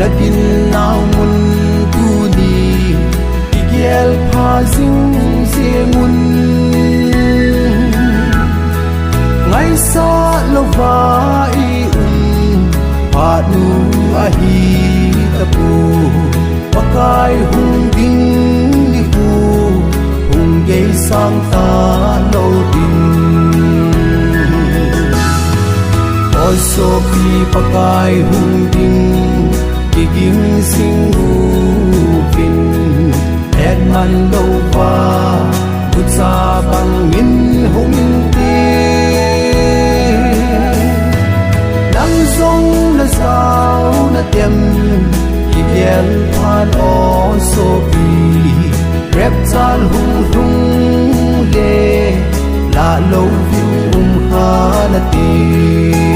lagin nau mun tu ni igel pha zing zingun ngai sa lova I pa nu a hi ta pu pakai hung ding ni pu hung ge sang ta lo ding oi so pi pakai hung ding iging sing ru pin et man lo pa put sa bang min hung ti dang song na sao na tem igel pan o so pi rep chal hung hung le la lo ha na ti